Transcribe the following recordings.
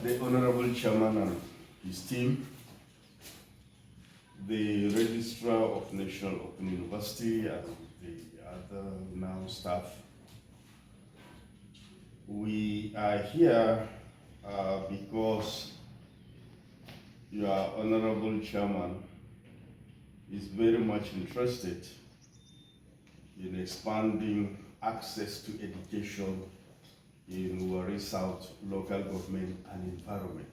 the Honorable Chairman and his team, the Registrar of National Open University and the other NOUN staff. We are here because your Honorable Chairman is very much interested in expanding access to education in Warri South local government and environment.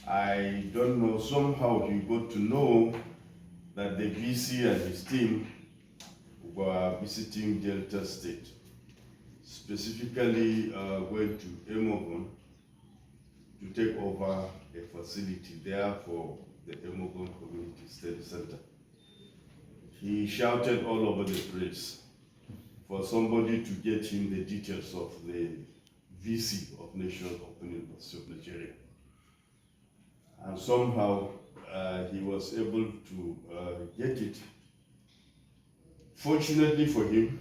I don't know, somehow he got to know that the VC and his team were visiting Delta State, specifically went to Emogon to take over a facility there for the Emogon Community Study Center. He shouted all over the place for somebody to get him the details of the VC of National Open University of Nigeria. And somehow he was able to get it. Fortunately for him,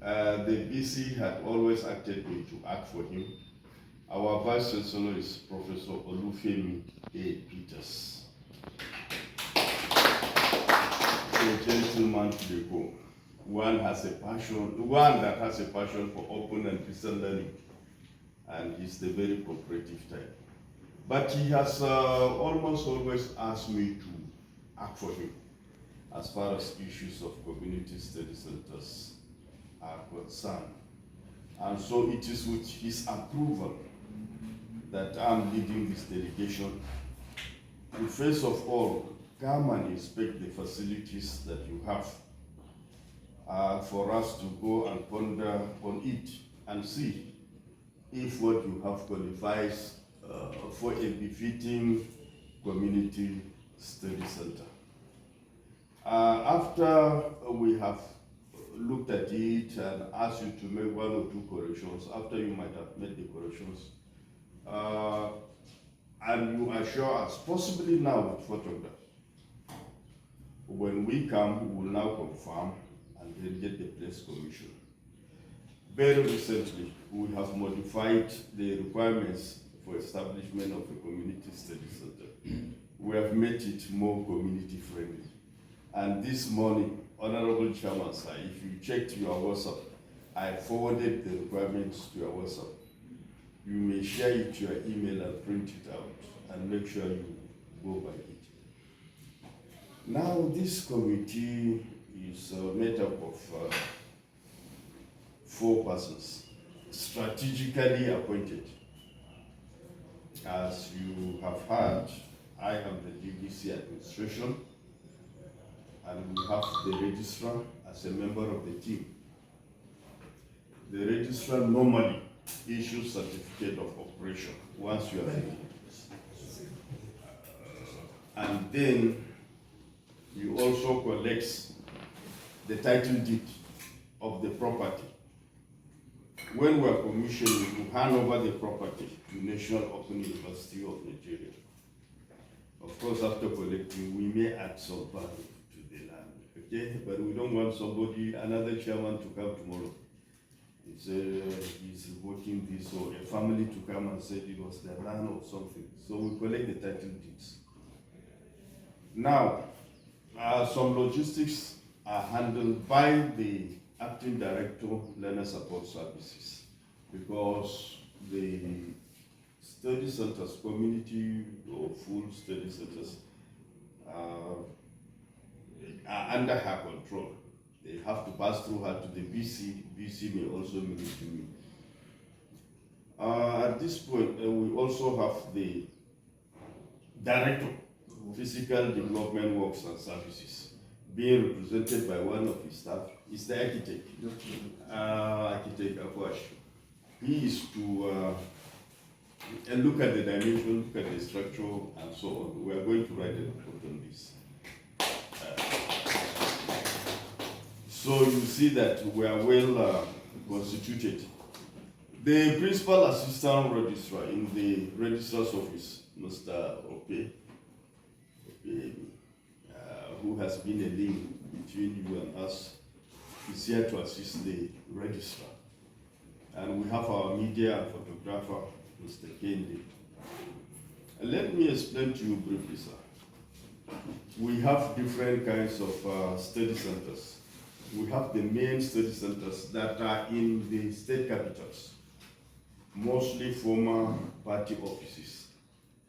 the VC had always acted to act for him. Our Vice Chancellor is Professor Weyinimi Peters. A gentleman to the core. One that has a passion for open and distance learning, and he's the very cooperative type. But he has almost always asked me to act for him as far as issues of community study centers are concerned. And so it is with his approval that I'm leading this delegation to first of all come and inspect the facilities that you have for us to go and ponder on it and see if what you have qualifies for a befitting community study center. After we have looked at it and asked you to make one or two corrections, after you might have made the corrections, and you assure us, possibly now with photographs, when we come, we will now confirm and then get the place commission. Very recently, we have modified the requirements for establishment of a community study center. We have made it more community friendly. And this morning, Honorable Chairman, sir, if you checked your WhatsApp, I forwarded the requirements to your WhatsApp. You may share it to your email and print it out and make sure you go by it. Now, this committee is made up of 4 persons, strategically appointed. As you have heard, I am the DVC administration, and we have the registrar as a member of the team. The registrar normally issues certificate of operation once you are ready. And then you also collect the title deed of the property. When we are commissioned to hand over the property to National Open University of Nigeria, of course, after collecting, we may add some value to the land, okay? But we don't want somebody, another chairman, to come tomorrow. He's working this, or a family to come and say it was their land or something. So we collect the title deeds. Now, some logistics are handled by the Acting Director, Learner Support Services, because the study centers, community or full study centers, are under her control. They have to pass through her to the VC. VC may also meet to me. At this point, we also have the Director, Physical Development Works and Services, being represented by one of his staff. Is the architect, Architect Akwash. He is to look at the dimension, look at the structure, and so on. We are going to write a report on this. So you see that we are well constituted. The Principal Assistant Registrar in the Registrar's Office, Mr. Ope, who has been a link between you and us, is here to assist the registrar. And we have our media and photographer, Mr. Kendi, Let me explain to you briefly, sir. We have different kinds of study centers. We have the main study centers that are in the state capitals, mostly former party offices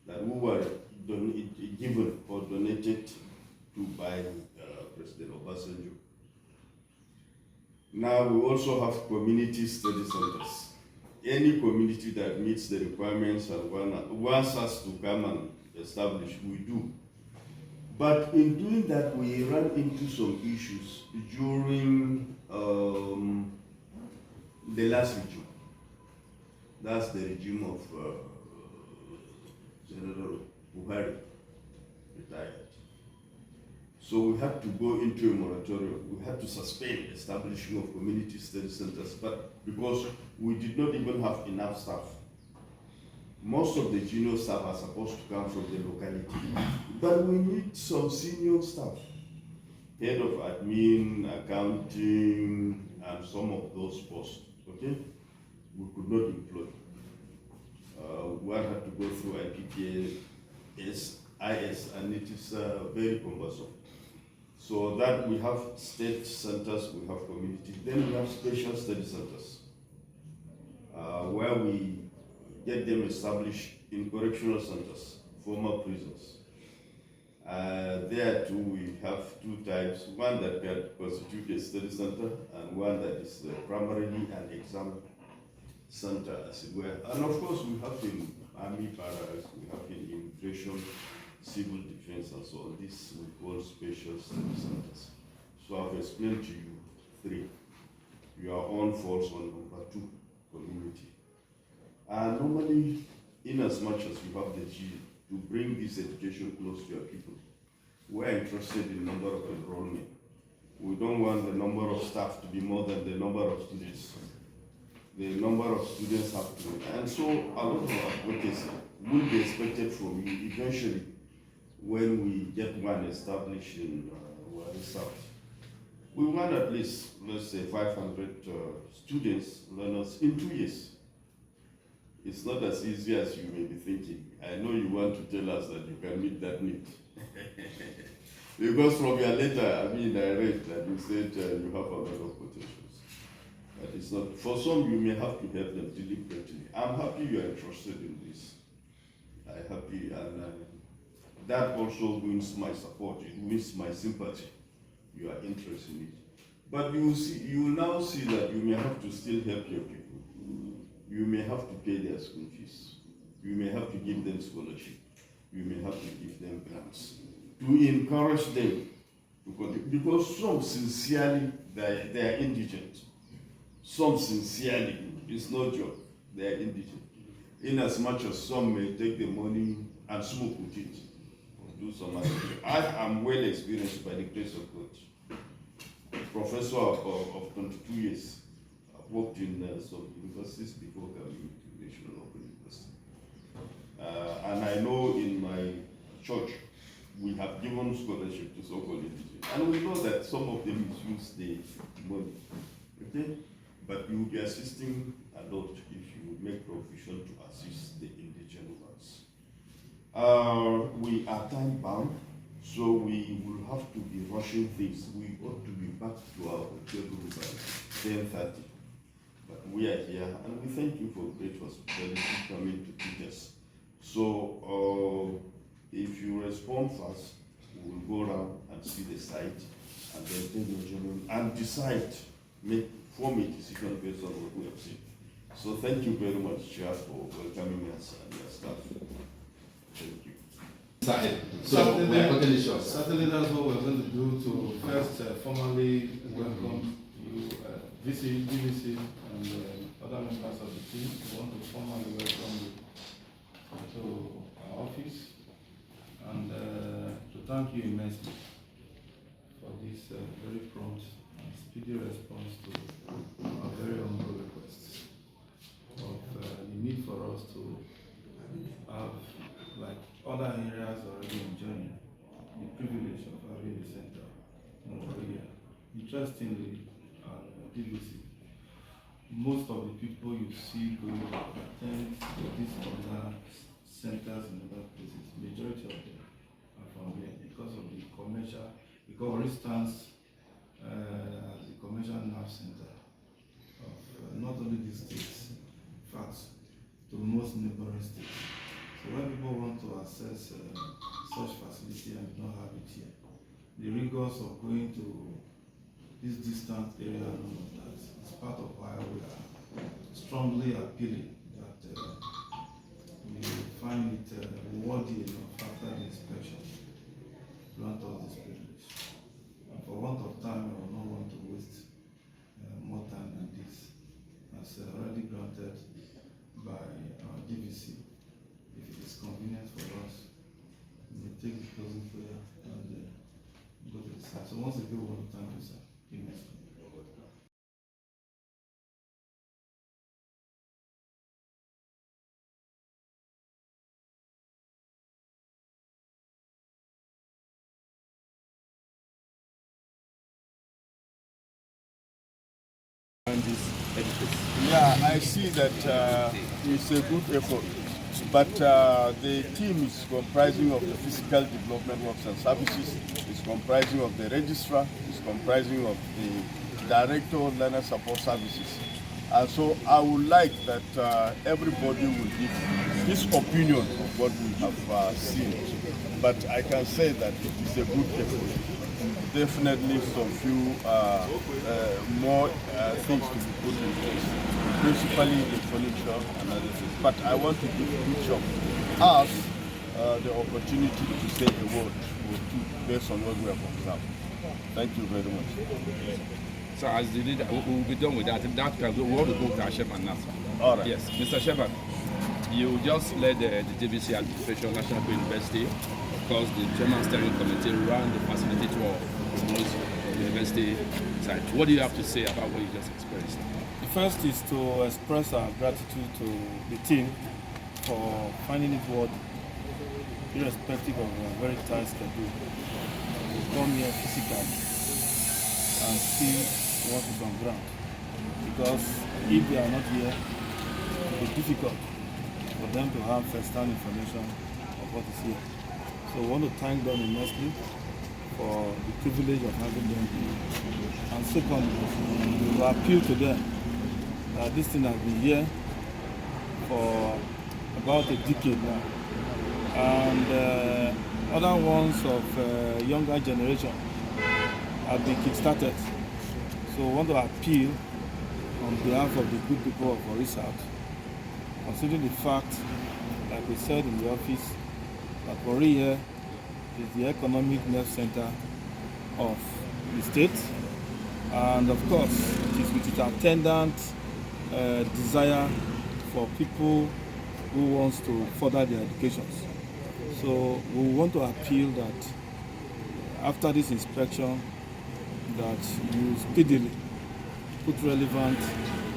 that we were given or donated to by President Obasanjo. Now we also have community study centers. Any community that meets the requirements and wants us to come and establish, we do. But in doing that, we ran into some issues during the last regime. That's the regime of General Warri, retired. So we had to go into a moratorium. We had to suspend establishment of community study centers, but because we did not even have enough staff. Most of the junior staff are supposed to come from the locality, but we need some senior staff, head of admin, accounting, and some of those posts, okay? We could not employ. One had to go through IPPS, IS, and it is very cumbersome. So that we have state centers, we have community, then we have special study centers, where we get them established in correctional centers, former prisons. There too, we have two types, one that can constitute a study center and one that is primarily an exam center, as it were. And of course, we have in army barracks, we have in immigration, civil defense, and so on. This we call special study centers. So I've explained to you three. Your own falls on number two, community. And normally, in as much as you have the G to bring this education close to your people, we're interested in number of enrollment. We don't want the number of staff to be more than the number of students. The number of students have to, and so a lot of advocacy will be expected from you eventually when we get one established in Warri South. We want at least, let's say, 500 students, learners in 2 years. It's not as easy as you may be thinking. I know you want to tell us that you can meet that need. Because from your letter, I read that you said you have a lot of potentials. But it's not, for some you may have to help them deliberately. I'm happy you are interested in this. I'm happy, and that also wins my support, it wins my sympathy. You are interested in it. But you will now see that you may have to still help your people. You may have to pay their school fees. You may have to give them scholarship. You may have to give them grants to encourage them to continue. Because some sincerely, they are indigent. Some sincerely, it's no joke, they are indigent. In as much as some may take the money and smoke with it, or do some other thing. I am well experienced by the grace of God. Professor of 22 years. I've worked in some universities before coming to National Open University. And I know in my church, we have given scholarship to so-called indigent. And we know that some of them misuse the money. Okay? But you will be assisting a lot if you make provision to assist the indigent ones. We are time bound, so we will have to be rushing things. We ought to be back to our hotel room by 10:30. But we are here, and we thank you for great hospitality coming to teach us. So if you respond fast, we will go around and see the site, and then take your journal and decide, form a decision based on what we have seen. So thank you very much, Chair, for welcoming us and your staff. Thank you. Certainly that's what we're going to do to first formally welcome you, BBC and other members of the team. We want to formally welcome you to our office and to thank you immensely for this very prompt and speedy response to our very humble requests of the need for us to have, like other areas already enjoying the privilege of having a center in Korea. Interestingly, BBC, most of the people you see going to attend this other centers in other places. Majority of them are from here because of the commercial. Because, for instance, the commercial nerve center of not only these states, in fact, to most neighboring states. So when people want to access such facility and do not have it here, the rigors of going to this distant area and all of that is part of why we are strongly appealing that we find it worthy enough after the inspection grant us this privilege. And for want of time, I will not want to waste more time than this, as already granted by our DVC. If it is convenient for us, we will take the closing prayer and go to the side. So once again, we want to thank you, sir. Yeah, I see that it's a good effort, but the team is comprising of the physical development works and services, it's comprising of the registrar, it's comprising of the director of learner support services. And so I would like that everybody will give his opinion of what we have seen. But I can say that it is a good effort. Definitely some few more things to be put in place, principally the furniture and other things. But I want to give each of us the opportunity to say a word or two based on what we have observed. Thank you very much. So as the leader, we'll be done with that. We want to go to our chairman now. All right. Yes, Mr. Chairman, you just led the JVC administration, National University. Of course, the Chairman Steering Committee ran the facility tour of the university side. What do you have to say about what you just experienced? The first is to express our gratitude to the team for finding it worthy, irrespective of a very tight schedule, to come here physically and see what is on ground. Because if they are not here, it will be difficult for them to have first-hand information of what is here. So we want to thank them immensely for the privilege of having them here. And secondly, we will appeal to them that this thing has been here for about a decade now. And other ones of younger generation have been kick-started. So we want to appeal on behalf of the good people of Warri South, considering the fact, like we said in the office, that Warri here is the economic nerve center of the state, and of course it is with its attendant desire for people who wants to further their educations. So we want to appeal that after this inspection, that you speedily put relevant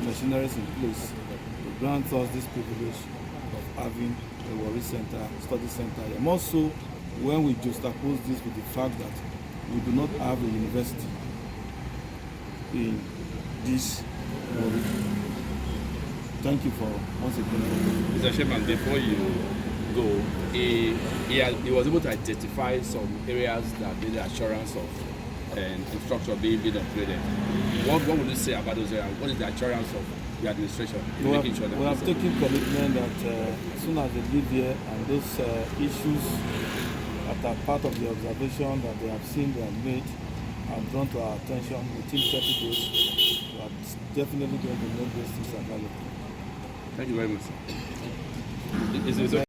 machineries in place to grant us this privilege of having a Warri Center, study center. And also, when we juxtapose this with the fact that we do not have a university in this Warri. Thank you for once again. Mr. Chairman, before you go, he was able to identify some areas that need the assurance of infrastructure being upgraded. What would you say about those areas? What is the assurance of the administration in making sure that we have taken commitment that as soon as they live here and those issues that are part of the observation that they have seen, they have made and drawn to our attention within 30 days, we are definitely going to make those things available. Thank you very much, sir.